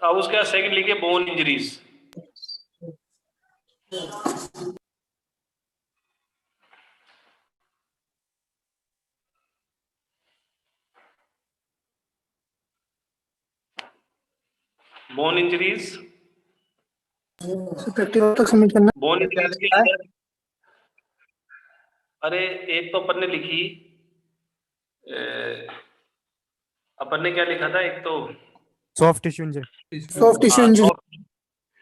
अब उसके सेकंड लिखिए bone injuries. Bone injuries, practical तक सबमिट करना। बोन इंजरीज के अंदर, अरे एक तो अपन ने लिखी, अपन ने क्या लिखा था, एक तो soft tissue injury. Soft tissue injury.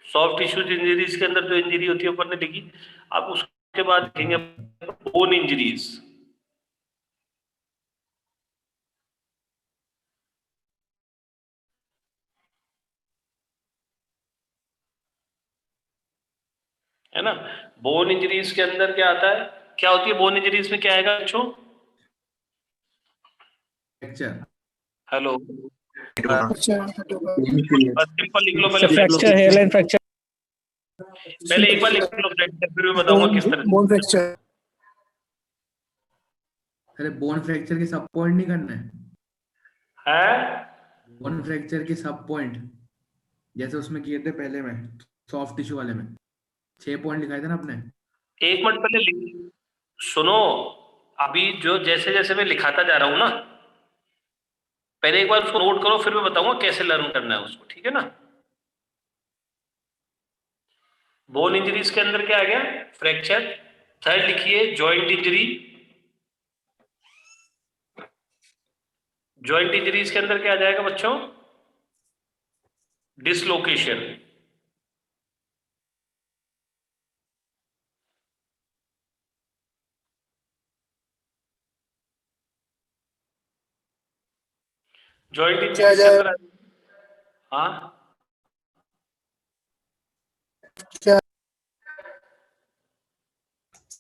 Soft tissues injuries के अंदर जो इंजरी होती है अपन ने लिखी। अब उसके बाद लिखेंगे बोन इंजरीज। है ना। बोन इंजरीज के अंदर क्या आता है, क्या होती है बोन इंजरीज में, क्या आएगा बच्चों? फ्रैक्चर। हेलो, सिंपल लिख लो पहले फ्रैक्चर, हेयरलाइन फ्रैक्चर। पहले एक बार लिख लो फ्रैक्चर, फिर मैं बताऊंगा किस तरह। Bone fracture. अरे बोन फ्रैक्चर के सब पॉइंट नहीं करना है। है बोन फ्रैक्चर के सब पॉइंट जैसे उसमें किए थे पहले में, सॉफ्ट टिश्यू वाले में 6 पॉइंट लिखाए थे ना आपने। एक मिनट पहले लिख, सुनो, अभी जो जैसे जैसे मैं लिखाता जा रहा हूं ना, पहले एक बार उसको नोट करो, फिर मैं बताऊंगा कैसे लर्न करना है उसको, ठीक है ना। बोन इंजरीज के अंदर क्या आ गया, फ्रैक्चर। थर्ड लिखिए जॉइंट इंजरी। जॉइंट इंजरीज के अंदर क्या आ जाएगा बच्चों, डिसलोकेशन। जॉइंट इंजरीज के अंदर, हाँ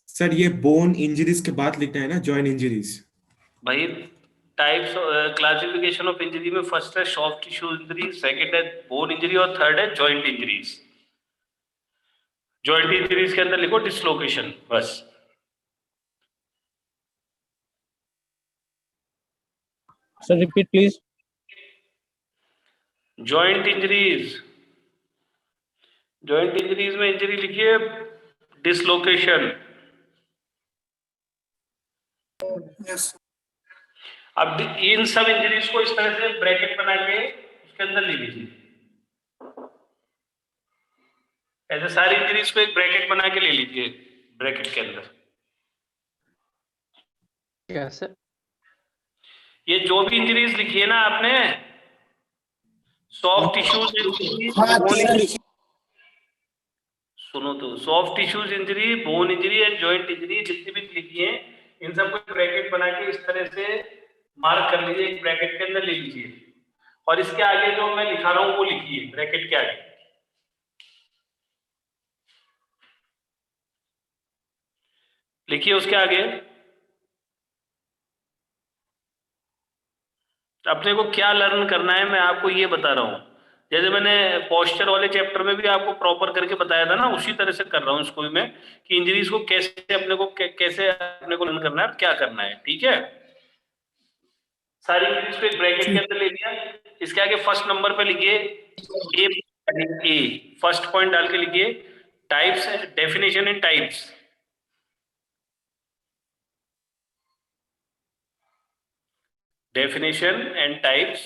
सर ये बोन इंजरीज के बाद लिखना है ना, जॉइंट इंजरीज। भाई, टाइप्स क्लासिफिकेशन ऑफ इंजरी में फर्स्ट है सॉफ्ट टिश्यू इंजरी, सेकंड है बोन इंजरी और थर्ड है जॉइंट इंजरीज। जॉइंट इंजरीज के अंदर लिखो डिसलोकेशन, बस। Sir repeat please. Joint injuries, joint injuries में इंजरी लिखिए डिसलोकेशन। अब इन सब इंजरीज को इस तरह से ब्रैकेट बना के उसके अंदर ले लीजिए, ऐसे सारी इंजरीज को एक ब्रैकेट बना के ले लीजिए ब्रैकेट के अंदर। कैसे? ये जो भी इंजरीज लिखी है ना आपने, सॉफ्ट टिश्यूज, सुनो तो, soft tissues injury, bone injury and joint injury जितनी भी लिखी है, इन सबको ब्रैकेट बना के इस तरह से मार्क कर लीजिए, एक ब्रैकेट के अंदर ले लीजिए, और इसके आगे जो मैं लिखा रहा हूं वो लिखिए ब्रैकेट के आगे। लिखिए उसके आगे। अपने को क्या लर्न करना है मैं आपको ये बता रहा हूं, जैसे मैंने पोस्चर वाले चैप्टर में भी आपको प्रॉपर करके बताया था ना, उसी तरह से कर रहा हूं इसको भी मैं, कि इंजरीज को कैसे अपने को कैसे अपने को लर्न करना है, क्या करना है, ठीक है। सारी इंजरीज को एक ब्रैकेट के अंदर ले लिया, इसके आगे फर्स्ट नंबर पे लिखिए ए, फर्स्ट पॉइंट डाल के लिखिए types, definition and types. Definition and types.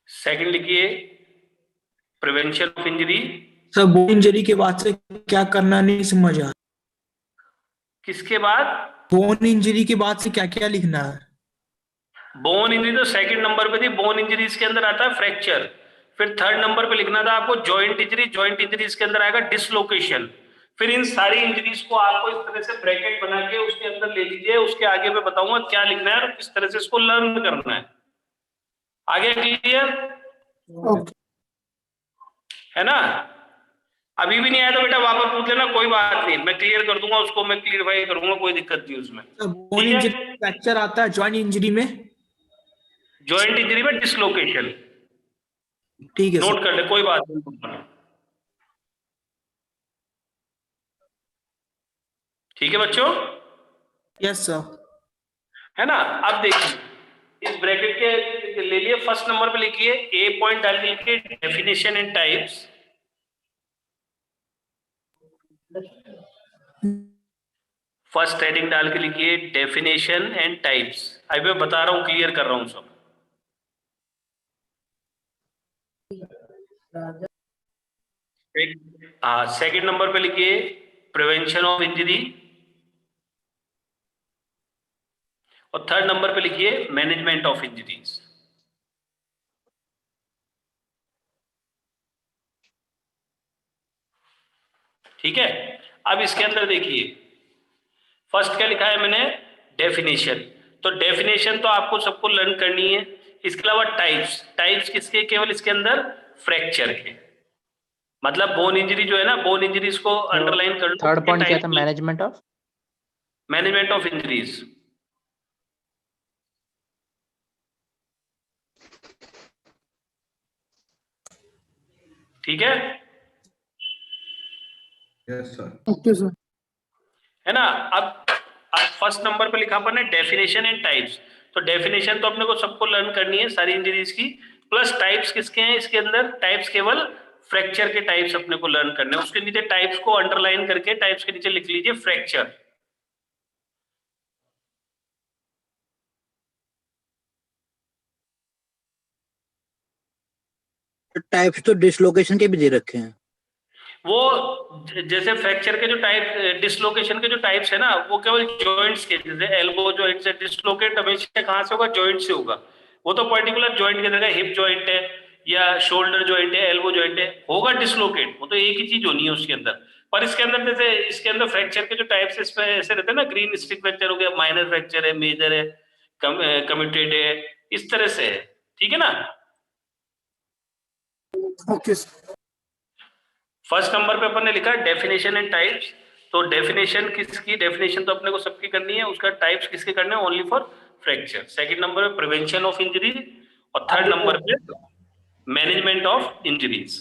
Second लिखिए prevention of injury. Sir bone injury के बाद से क्या करना नहीं समझ आ। किसके बाद? बोन इंजरी के बाद से क्या क्या लिखना है? बोन इंजरी तो सेकंड नंबर पे थी, बोन इंजरीज के अंदर आता है फ्रैक्चर। फिर थर्ड नंबर पे लिखना था आपको जॉइंट इंजरी, जॉइंट इंजरीज के अंदर आएगा डिसलोकेशन। फिर इन सारी इंजरीज को आपको इस तरह से ब्रैकेट बना के उसके अंदर ले लीजिए, उसके आगे मैं बताऊंगा क्या लिखना है और किस तरह से इसको लर्न करना है। आगे क्लियर है ना? अभी भी नहीं आया तो बेटा वापस पूछ लेना, कोई बात नहीं, मैं क्लियर कर दूंगा उसको, मैं क्लियरफाई करूंगा, कोई दिक्कत नहीं उसमें। बोन इंजरी फ्रैक्चर आता है, जॉइंट इंजरी में, जॉइंट इंजरी में डिसलोकेशन। ठीक है नोट कर ले, कोई बात नहीं, ठीक है बच्चों? Yes sir. है ना? अब देखिए इस ब्रैकेट के ले लिए। फर्स्ट नंबर पे लिखिए, ए पॉइंट डाल के लिखिए definition and types. First heading डाल के लिखिए डेफिनेशन एंड टाइप्स। अभी मैं बता रहा हूं, क्लियर कर रहा हूं सब। हाँ, सेकंड नंबर पे लिखिए प्रिवेंशन ऑफ इंजरी, और थर्ड नंबर पे लिखिए मैनेजमेंट ऑफ इंजरीज। ठीक है, अब इसके अंदर देखिए फर्स्ट क्या लिखा है मैंने, डेफिनेशन। तो डेफिनेशन तो आपको सबको लर्न करनी है। इसके अलावा टाइप्स, टाइप्स किसके, केवल इसके अंदर फ्रैक्चर के, मतलब बोन इंजरी जो है ना, बोन इंजरीज को अंडरलाइन कर लो। थर्ड पॉइंट क्या था, management of? Management of injuries. ठीक है, यस सर। Okay sir. है ना। अब फर्स्ट नंबर पे लिखा अपन ने डेफिनेशन एंड टाइप्स। तो डेफिनेशन तो अपने को सबको लर्न करनी है सारी इंजरीज की, प्लस टाइप्स किसके हैं इसके अंदर, टाइप्स केवल फ्रैक्चर के टाइप्स अपने को लर्न करने हैं। उसके नीचे टाइप्स को अंडरलाइन करके टाइप्स के नीचे लिख लीजिए फ्रैक्चर। टाइप्स तो डिसलोकेशन के भी दे रखे हैं। वो जैसे फ्रैक्चर के जो टाइप, डिसलोकेशन के जो टाइप्स है ना, वो केवल जॉइंट्स के, जैसे एल्बो जॉइंट से डिसलोकेट हमेशा कहां से होगा, जॉइंट से होगा। वो तो पर्टिकुलर जॉइंट की जगह हिप जॉइंट है या शोल्डर जॉइंट है, एल्बो जॉइंट है, होगा डिसलोकेट, वो तो एक ही चीज होनी है उसके अंदर। पर इसके अंदर जैसे इसके अंदर फ्रैक्चर के जो टाइप्स इसमें ऐसे रहते हैं ना, ग्रीन स्टिक फ्रैक्चर हो गया, माइनर फ्रैक्चर है, मेजर है, कमिटेड है, इस तरह से है। ठीक है ना। Okay sir. फर्स्ट नंबर पे अपन ने लिखा डेफिनेशन एंड टाइप्स। तो डेफिनेशन किसकी, डेफिनेशन तो अपने को सबकी करनी है, उसका टाइप्स किसके करने हैं, only for fracture. Second number पे प्रिवेंशन ऑफ इंजरी, और थर्ड नंबर पे मैनेजमेंट ऑफ इंजरीज।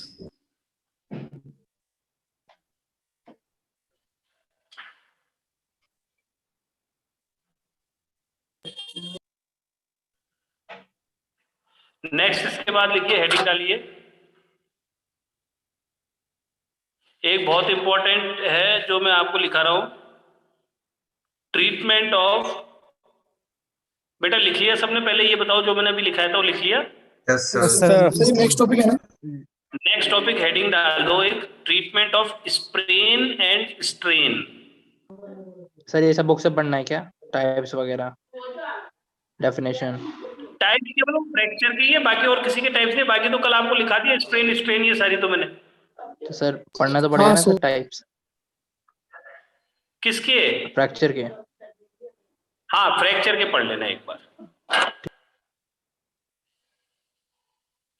नेक्स्ट इसके बाद लिखिए, हेडिंग डालिए, एक बहुत इंपॉर्टेंट है जो मैं आपको लिखा रहा हूं, ट्रीटमेंट ऑफ। बेटा लिख लिया सबने, पहले ये बताओ जो मैंने अभी लिखाया था वो लिख लिया। Yes, sir. नेक्स्ट टॉपिक है ना। नेक्स्ट टॉपिक हेडिंग डाल दो एक, treatment of sprain and strain. Sir ये सब बुक से पढ़ना है क्या, टाइप्स वगैरह, डेफिनेशन? टाइप्स केवल फ्रैक्चर की है, बाकी और किसी के टाइप्स नहीं। बाकी तो कल आपको लिखा दिया, स्ट्रेन स्ट्रेन ये सारी तो मैंने। तो सर पढ़ना तो पड़ेगा ना सर, टाइप्स किसके, फ्रैक्चर के? हाँ फ्रैक्चर के पढ़ लेना एक बार।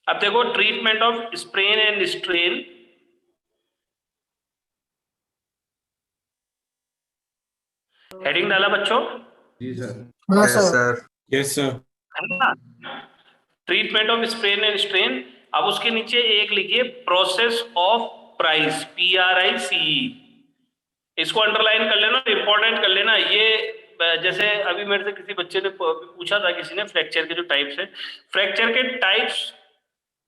अब देखो, treatment of sprain and strain, heading डाला बच्चों? जी सर। हाँ Yes, sir. sir. Yes sir. है ना, treatment of sprain and strain. अब उसके नीचे एक लिखिए प्रोसेस ऑफ प्राइस, PRICE। इसको अंडरलाइन कर लेना, इंपॉर्टेंट कर लेना ये। जैसे अभी मेरे से किसी बच्चे ने पूछा था, किसी ने, फ्रैक्चर के जो टाइप्स है, फ्रैक्चर के टाइप्स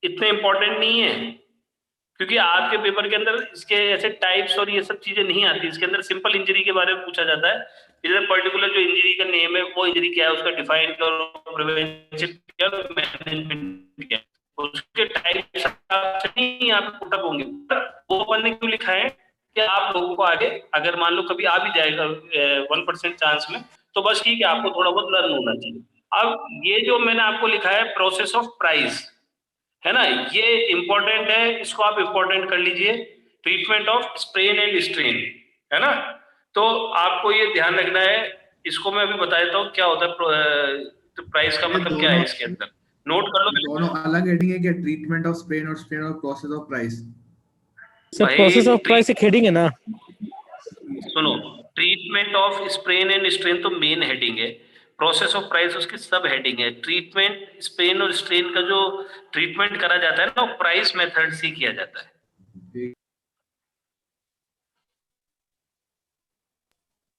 इतने इंपॉर्टेंट नहीं है, क्योंकि आपके पेपर के अंदर इसके ऐसे टाइप्स और ये सब चीजें नहीं आती। इसके अंदर सिंपल इंजरी के बारे में पूछा जाता है, जैसे पर्टिकुलर जो इंजरी का नेम है, वो इंजरी क्या है, उसका डिफाइन करो, प्रिवेंशन क्या, मैनेजमेंट क्या, उसके टाइप्स नहीं आप पुटअप होंगे। वो अपन ने क्यों लिखा है कि आप लोगों को आगे अगर मान लो कभी आ भी जाएगा 1% चांस में, तो बस ठीक है, आपको थोड़ा बहुत लर्न होना चाहिए। अब ये जो मैंने आपको लिखा है प्रोसेस ऑफ प्राइस, है ना, ये इंपॉर्टेंट है, इसको आप इंपॉर्टेंट कर लीजिए। Treatment of sprain and strain, है ना। तो आपको ये ध्यान रखना है। इसको मैं अभी बता देता हूँ क्या होता है, तो प्राइस का मतलब क्या है इसके अंदर, नोट कर लो। दोनों अलग हेडिंग है क्या, ट्रीटमेंट ऑफ स्प्रेन और स्ट्रेन और process of price? Sir process of price एक हेडिंग है ना? सुनो, treatment of sprain and strain तो मेन हेडिंग है, प्रोसेस ऑफ प्राइस उसकी सब हेडिंग है। ट्रीटमेंट स्प्रेन और स्ट्रेन का जो ट्रीटमेंट करा जाता है ना, वो प्राइस मेथड से किया जाता है।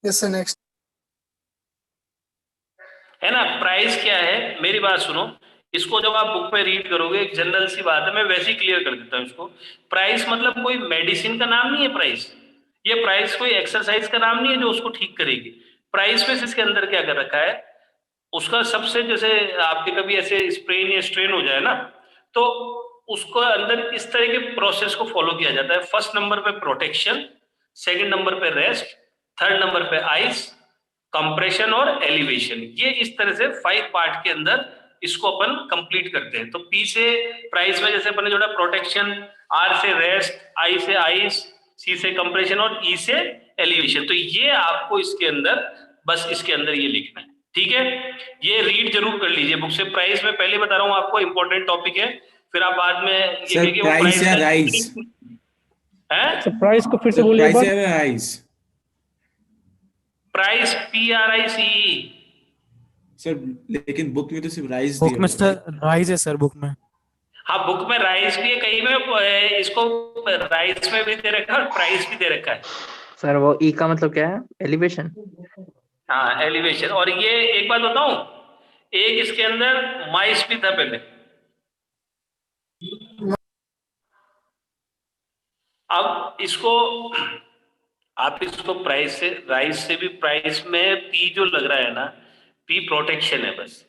Yes sir. नेक्स्ट है ना, प्राइस क्या है, मेरी बात सुनो। इसको जब आप बुक में रीड करोगे, एक जनरल सी बात है, मैं वैसे ही क्लियर कर देता हूँ इसको। प्राइस मतलब कोई मेडिसिन का नाम नहीं है प्राइस, ये प्राइस कोई एक्सरसाइज का नाम नहीं है जो उसको ठीक करेगी। प्राइस में इसके अंदर क्या कर रखा है, उसका सबसे, जैसे आपके कभी ऐसे स्प्रेन या स्ट्रेन हो जाए ना, तो उसको अंदर इस तरह के प्रोसेस को फॉलो किया जाता है। फर्स्ट नंबर पे प्रोटेक्शन, सेकंड नंबर पे रेस्ट, थर्ड नंबर पे आइस, कंप्रेशन और एलिवेशन। ये इस तरह से 5 पार्ट के अंदर इसको अपन कंप्लीट करते हैं। तो पी से प्राइस में जैसे अपन ने जोड़ा प्रोटेक्शन, आर से रेस्ट, आई से आइस, सी से कंप्रेशन और ई से एलिवेशन। तो ये आपको इसके अंदर, बस इसके अंदर ये लिखना है, ठीक है। ये रीड जरूर कर लीजिए बुक से। प्राइस में पहले बता रहा हूँ आपको, इंपॉर्टेंट टॉपिक है, फिर आप बाद में ये सर कहेंगे वो प्राइस या राइस? है। सर प्राइस को फिर से बोलिए एक प्राइस बार। या राइस? Price PRICE। सर लेकिन बुक में तो सिर्फ राइस बुक दिया में हुआ है। सर राइज है सर, बुक में। हाँ, बुक में राइस भी है, कहीं में इसको राइस में भी दे रखा है और प्राइस भी दे रखा है। सर वो ई का मतलब क्या है? एलिवेशन। हाँ, एलिवेशन। और ये एक बात बताऊं, एक इसके अंदर माइस भी था पहले। अब इसको आप इसको प्राइस से, राइस से भी, प्राइस में पी जो लग रहा है ना, पी प्रोटेक्शन है बस।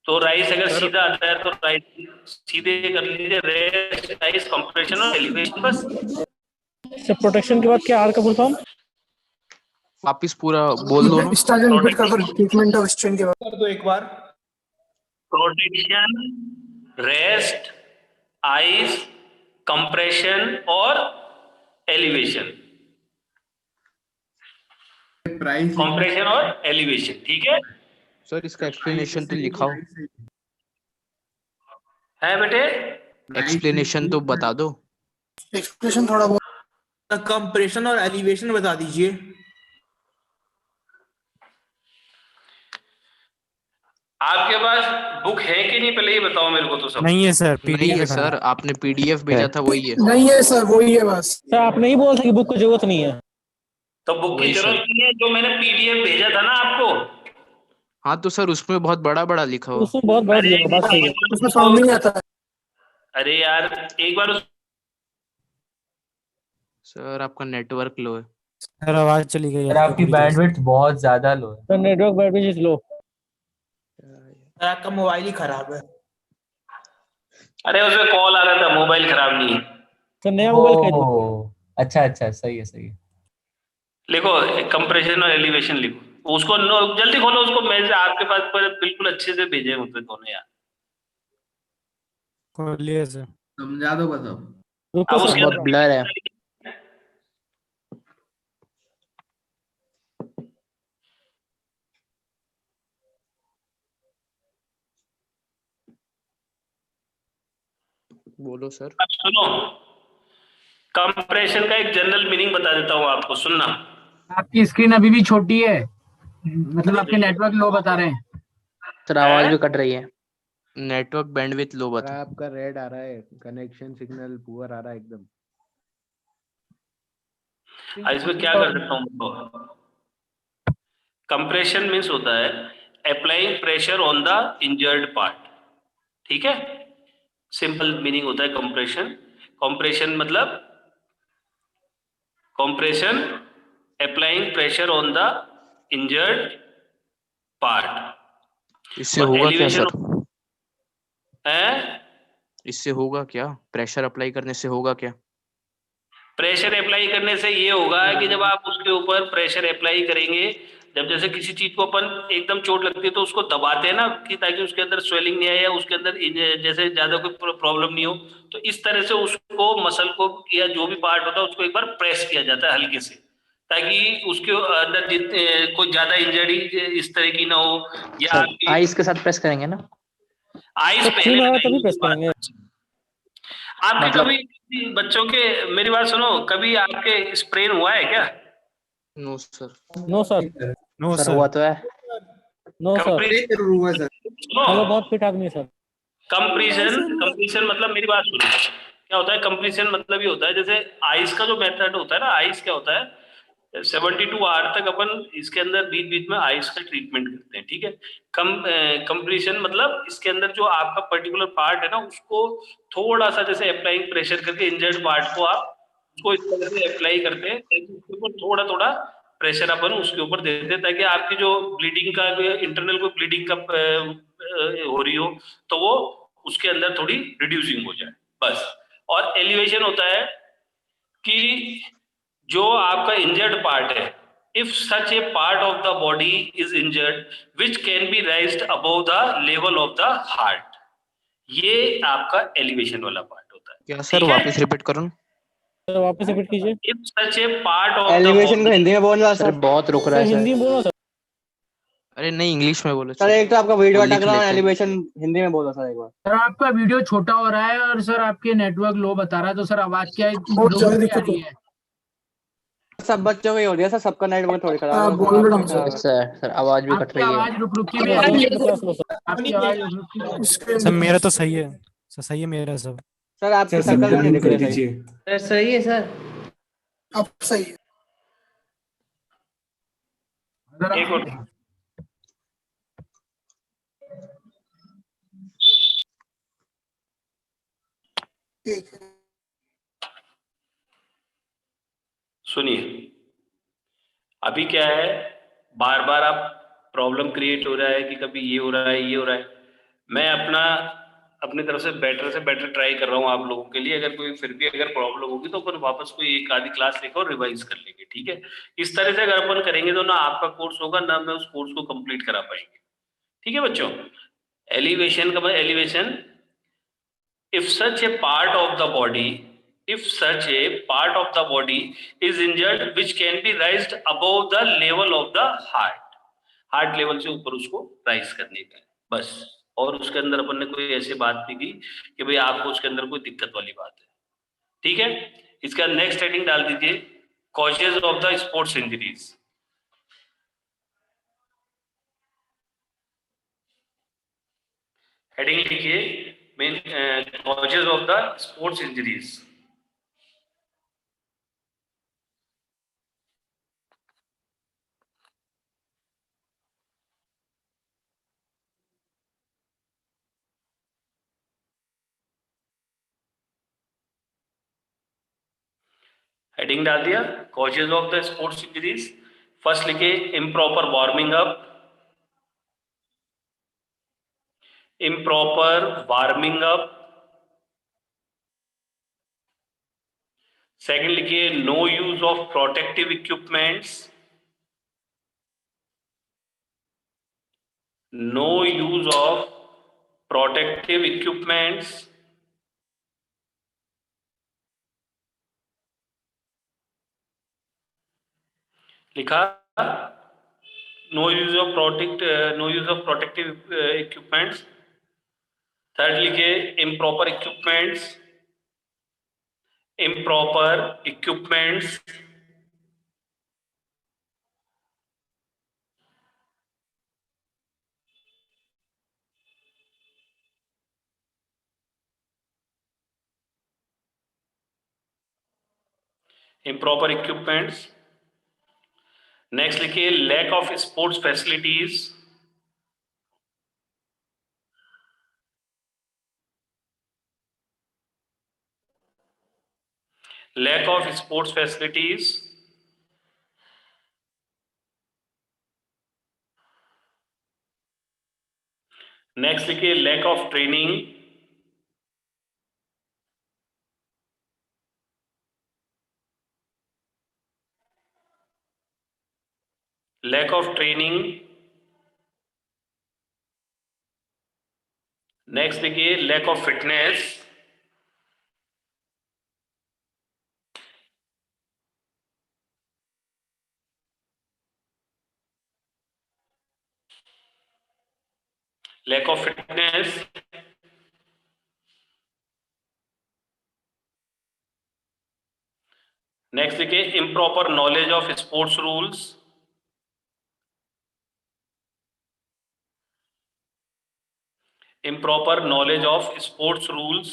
तो राइस अगर सीधा आता है तो राइस सीधे कर लीजिए, रेस्ट, राइस, कंप्रेशन और एलिवेशन, बस। सर प्रोटेक्शन के बाद क्या आर का फुल फॉर्म? वापिस पूरा बोल दो ना। ट्रीटमेंट ऑफ स्ट्रेन के बाद कर दो एक बार। प्रोटेक्शन, रेस्ट, आइस, कंप्रेशन और एलिवेशन। प्राइस कंप्रेशन और एलिवेशन, ठीक है। सर इसका एक्सप्लेनेशन तो लिखाओ, है बेटे? एक्सप्लेनेशन तो बता दो। एक्सप्रेशन थोड़ा बहुत, कंप्रेशन और एलिवेशन बता दीजिए। आपके पास बुक है कि नहीं, पहले ये बताओ मेरे को तो सब। नहीं है सर, नहीं पीडीएफ है सर, आपने पीडीएफ भेजा था वही है। नहीं है सर, वही है बस। सर आप नहीं बोल रहे कि बुक की जरूरत नहीं है? तो बुक की वही जरूरत सर। नहीं है, जो मैंने PDF भेजा था ना आपको। हाँ तो सर उसमें बहुत बड़ा बड़ा लिखा हो। उसमें बहुत बड़ा दिया है, बात सही है। उसमें साउंड नहीं आता है। अरे यार, एक बार सर आपका नेटवर्क लो है। सर आवाज चली गई सर आपकी बैंडविड्थ बहुत ज्यादा लो है। Sir network bandwidth is low. आपका मोबाइल ही खराब है। अरे उसमें कॉल आ रहा था, मोबाइल खराब नहीं है। सर नया मोबाइल खरीदो। ओह, अच्छा अच्छा, सही है सही है। लिखो कंप्रेशन और एलिवेशन लिखो, उसको जल्दी खोलो उसको। मैं आपके पास पर बिल्कुल अच्छे से भेजे मुझे दोनों यार। खोलिए सर। समझा दो बस अब। रुको अब सर, उसके बहुत अंदर ब्लर है। बोलो सर। अब सुनो, कंप्रेशन का एक जनरल मीनिंग बता देता हूँ आपको, सुनना। आपकी स्क्रीन अभी भी छोटी है, मतलब आपके नेटवर्क लो बता रहे हैं। सर आवाज भी कट रही है। नेटवर्क बैंडविड्थ लो बता। आपका रेड आ रहा है, कनेक्शन सिग्नल पुअर आ रहा है एकदम। इसमें क्या कर सकता हूँ? कंप्रेशन मीन्स होता है applying pressure on the injured part, ठीक है। सिंपल मीनिंग होता है कंप्रेशन। कंप्रेशन मतलब compression, applying pressure on the injured part. इससे होगा क्या सर? है इससे होगा क्या? प्रेशर अप्लाई करने से होगा क्या? प्रेशर अप्लाई करने से ये होगा कि जब आप उसके ऊपर प्रेशर अप्लाई करेंगे, जब जैसे किसी चीज को अपन एकदम चोट लगती है तो उसको दबाते हैं ना, कि ताकि उसके अंदर स्वेलिंग नहीं आए या उसके अंदर जैसे ज्यादा कोई प्रॉब्लम नहीं हो, तो इस तरह से उसको मसल को या जो भी पार्ट होता है उसको एक बार प्रेस किया जाता है हल्के से, ताकि उसके अंदर कोई ज्यादा इंजरी इस तरह की ना हो। या सर आइस के साथ प्रेस करेंगे ना? आइस तो पहले खून आया लगाएंगे, तभी प्रेस करेंगे। आपके मतलब- कभी बच्चों के, मेरी बात सुनो, कभी आपके स्प्रेन हुआ है क्या? No sir. No sir. No sir sir. हुआ तो है। No sir. जरूर हुआ सर। हेलो, बहुत फिट आदमी है सर। कंप्रेशन मतलब, मेरी बात सुनो, क्या होता है कंप्रेशन मतलब ये होता है, जैसे आइस का जो मेथड होता है ना, आइस क्या होता है, 72 आवर तक अपन इसके अंदर बीच बीच में आइस का ट्रीटमेंट करते हैं, ठीक है। कंप्रेशन मतलब इसके अंदर जो आपका पर्टिकुलर पार्ट है ना, उसको थोड़ा सा जैसे अप्लाइंग प्रेशर करके इंजर्ड पार्ट को आप उसको इस तरह से अप्लाई करते हैं ताकि उसके ऊपर थोड़ा थोड़ा प्रेशर अपन उसके ऊपर देते हैं, ताकि आपकी जो ब्लीडिंग का इंटरनल कोई ब्लीडिंग का हो रही हो तो वो उसके अंदर थोड़ी रिड्यूसिंग हो जाए, बस। और एलिवेशन होता है कि जो आपका इंजर्ड पार्ट है, if such A part of the body is injured which can be राइज्ड above the level of the heart, ये आपका एलिवेशन वाला पार्ट होता है। क्या सर, ठीक है? वापस रिपीट करो ना। सर वापस रिपीट कीजिए। If such A part of the elevation को हिंदी में बोलना सर सर। बहुत रुक रहा सर है हिंदी सर। में बोलो सर। अरे नहीं, इंग्लिश में बोलो सर एक तो आपका वीडियो वो लिख अटक रहा है, लेते हैं। एलिवेशन हिंदी में बोलो सर एक बार। सर आपका वीडियो छोटा हो रहा है और सर आपके नेटवर्क लो बता रहा है, तो सर आवाज क्या बहुत ज्यादा रुक दिक्कत रही है। सब बच्चों को ही हो रही है सर, सबका नेटवर्क थोड़ी खराब हाँ, है, बोल रहा हूँ आपका सर। खराब है। सर आवाज भी कट आपकी रही है। आवाज रुक रुक के भी सर आ रही है। 150 लो सर। आपकी आवाज रुक रुक के भी आ रही है। सर मेरा तो सही है सर, सही है मेरा सब। सर आपकी सर शक्ल सबको भी नहीं म्यूट दिख कर रही सही। दीजिए। सर सही है सर। अब सही है। सर एक मिनट। ठीक है। सुनिए, अभी क्या है, बार बार आप प्रॉब्लम क्रिएट हो रहा है कि कभी ये हो रहा है, ये हो रहा है। मैं अपनी तरफ से बेटर ट्राई कर रहा हूँ आप लोगों के लिए। अगर कोई फिर भी अगर प्रॉब्लम होगी तो अपन वापस कोई एक आधी क्लास लेकर और रिवाइज कर लेंगे, ठीक है। इस तरह से अगर अपन करेंगे तो ना आपका कोर्स होगा ना मैं उस कोर्स को कंप्लीट करा पाएंगे, ठीक है बच्चों। एलिवेशन का elevation, if such a part of the body is injured which can be raised above the level of the heart level से ऊपर उसको राइज करने का है, बस। और उसके अंदर अपन ने कोई ऐसी बात नहीं की कि भाई आपको उसके अंदर कोई दिक्कत वाली बात है, ठीक है। इसका नेक्स्ट हेडिंग डाल दीजिए, causes of the sports injuries. Heading लिखिए, main causes of the sports injuries. Heading डाल दिया, causes of the sports injuries. First लिखिए, improper warming up, improper warming up. Second लिखिए, no use of protective equipments, no use of protective equipments. लिखा, no use of protective equipments. Third लिखिए, improper equipments, improper equipments. Improper equipments. Next लिखिए, lack of sports facilities, lack of sports facilities. Next लिखिए, lack of training, lack of training. Next लिखिए, lack of fitness, lack of fitness. Next लिखिए, improper knowledge of sports rules, improper knowledge of sports rules.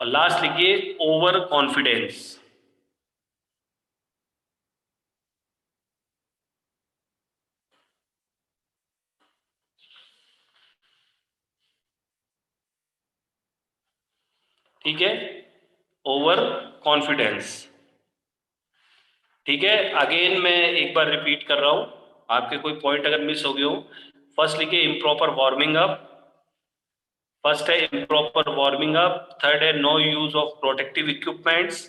और last लिखिए over confidence. ठीक है, over confidence. ठीक है, again मैं एक बार रिपीट कर रहा हूं, आपके कोई पॉइंट अगर मिस हो गए हो। फर्स्ट लिखिए इम्प्रॉपर वार्मिंग अप, फर्स्ट है इम्प्रॉपर वार्मिंग अप, थर्ड है no use of protective equipments,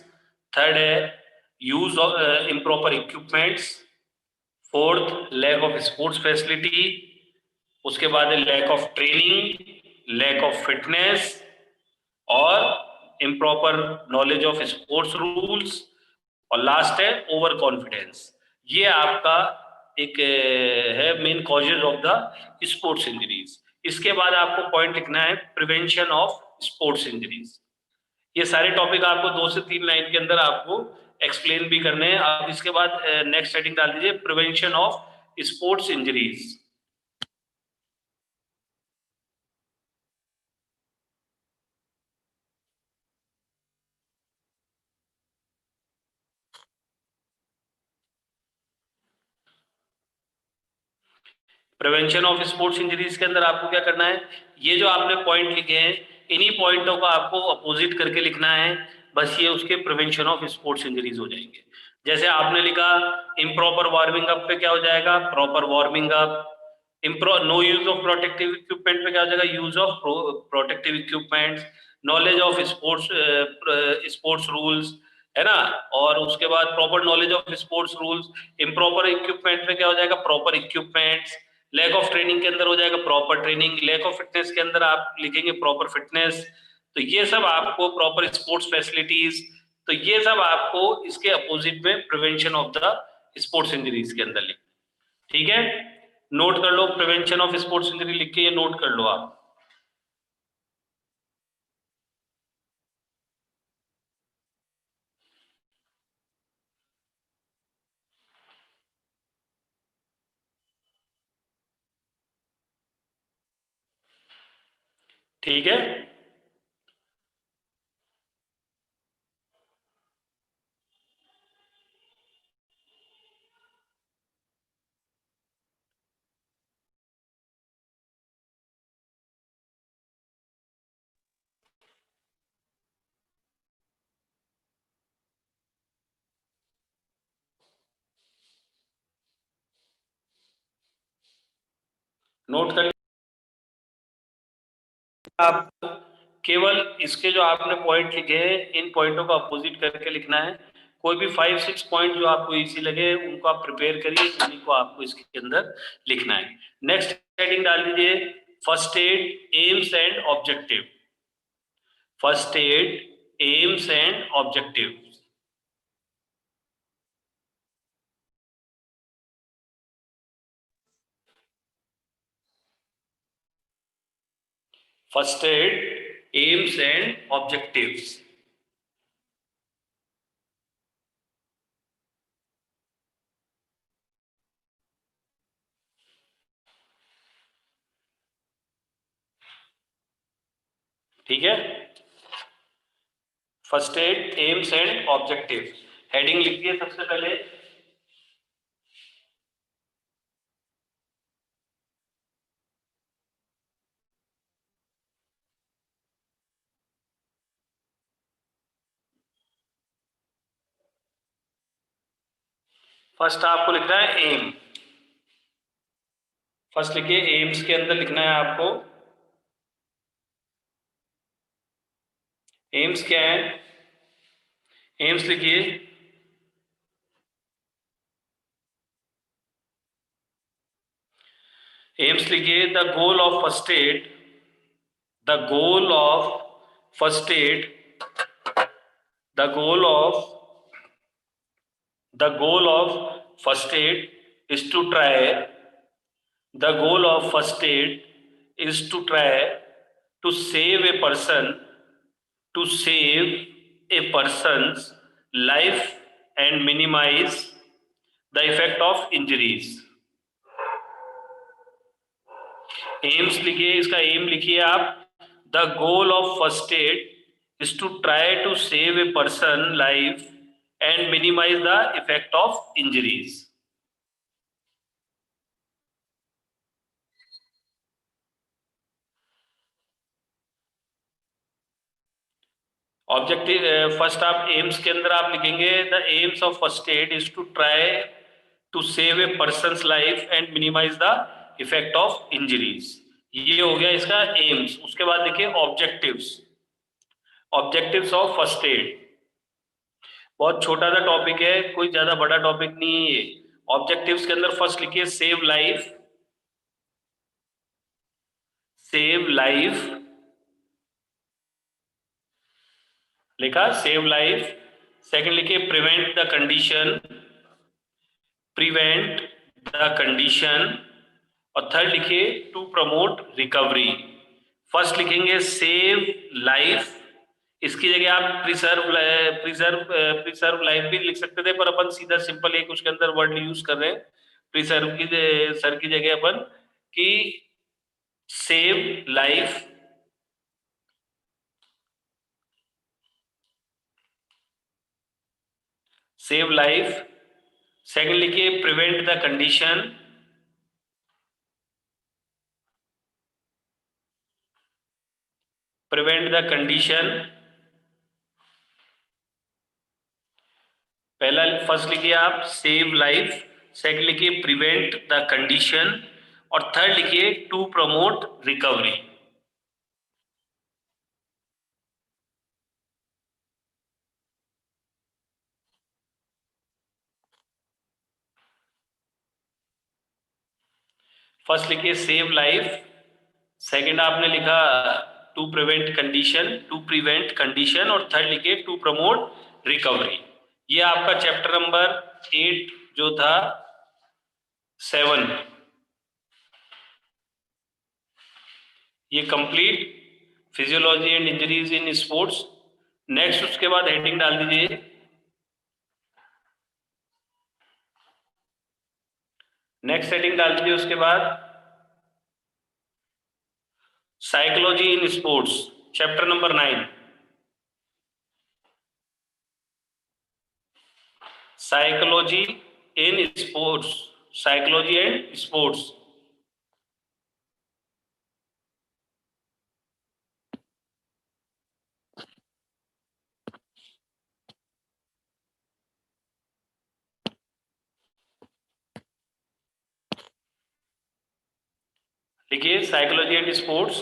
third है use of improper equipments, fourth lack of sports facility, उसके बाद है lack of training, lack of fitness और improper knowledge of sports rules, और last है over confidence. ये आपका एक है main causes of the sports injuries. इसके बाद आपको पॉइंट लिखना है प्रिवेंशन ऑफ स्पोर्ट्स इंजरीज। ये सारे टॉपिक आपको 2 से 3 लाइन के अंदर आपको एक्सप्लेन भी करने हैं। अब इसके बाद नेक्स्ट हेडिंग डाल दीजिए prevention of sports injuries. Prevention of sports injuries के अंदर आपको क्या करना है, ये जो आपने पॉइंट लिखे हैं इन्हीं पॉइंटों को आपको अपोजिट करके लिखना है, बस ये उसके प्रिवेंशन ऑफ स्पोर्ट्स इंजरीज हो जाएंगे। जैसे आपने लिखा इम्प्रॉपर वार्मिंग अप पे क्या हो जाएगा, proper warming up. No use of protective equipment पे क्या हो जाएगा, use of protective equipments. Knowledge of sports rules, है ना, और उसके बाद proper knowledge of sports rules. Improper equipment पे क्या हो जाएगा, proper equipments. Lack of training के अंदर हो जाएगा proper training. Lack of fitness के अंदर आप लिखेंगे प्रॉपर फिटनेस। तो ये सब आपको प्रॉपर स्पोर्ट्स फैसिलिटीज, तो ये सब आपको इसके अपोजिट में prevention of the sports injuries के अंदर लिख। ठीक है, नोट कर लो, प्रिवेंशन ऑफ स्पोर्ट्स इंजरी लिख के ये नोट कर लो आप। ठीक है, नोट कर आप केवल इसके जो आपने पॉइंट लिखे हैं इन पॉइंटों को अपोजिट करके लिखना है। कोई भी 5-6 पॉइंट जो आपको इजी लगे उनको आप प्रिपेयर करिए, उन्हीं को आपको इसके अंदर लिखना है। नेक्स्ट हेडिंग डाल दीजिए first aid AIIMS and objective. First aid AIIMS and objective. First aid AIIMS and objectives. ठीक है, first aid AIIMS and objective. Heading लिखिए सबसे पहले फर्स्ट आपको लिखना है एम। फर्स्ट लिखिए एम्स के अंदर लिखना है आपको एम्स क्या है। एम्स लिखिए एम्स लिखिए the goal of first add, the goal of first add, the goal of first aid is to try, the goal of first aid is to try to save a person, to save a person's life and minimize the effect of injuries. AIIMS लिखिए, इसका M लिखिए आप, the goal of first add is to try to save a person life and minimize the effect of injuries. Objective first आप aims के अंदर आप लिखेंगे the aims of first aid is to try to save a person's life and minimize the effect of injuries. ये हो गया इसका aims. उसके बाद देखिए objectives. Objectives of first aid बहुत छोटा सा टॉपिक है, कोई ज्यादा बड़ा टॉपिक नहीं है ये। ऑब्जेक्टिव्स के अंदर फर्स्ट लिखिए सेव लाइफ, सेव लाइफ लिखा सेव लाइफ। सेकंड लिखिए prevent the condition, prevent the condition. और थर्ड लिखिए टू प्रमोट रिकवरी। फर्स्ट लिखेंगे सेव लाइफ, इसकी जगह आप प्रिजर्व लाइफ भी लिख सकते थे, पर अपन सीधा सिंपल एक उसके अंदर वर्ड यूज कर रहे हैं प्रिजर्व की सर की जगह अपन कि save life. Save life. Second लिखिए prevent the condition, prevent the condition. पहला फर्स्ट लिखिए आप सेव लाइफ, सेकंड लिखिए प्रिवेंट द कंडीशन और थर्ड लिखिए टू प्रमोट रिकवरी। फर्स्ट लिखिए सेव लाइफ, सेकंड आपने लिखा to prevent condition, to prevent condition और थर्ड लिखिए टू प्रमोट रिकवरी। ये आपका चैप्टर नंबर 8 जो था 7 ये complete physiology and injuries in sports. Next उसके बाद हेडिंग डाल दीजिए नेक्स्ट हेडिंग डाल दीजिए उसके बाद psychology in sports chapter number 9। Psychology in sports, psychology and sports. लिखिए साइकोलॉजी एंड स्पोर्ट्स।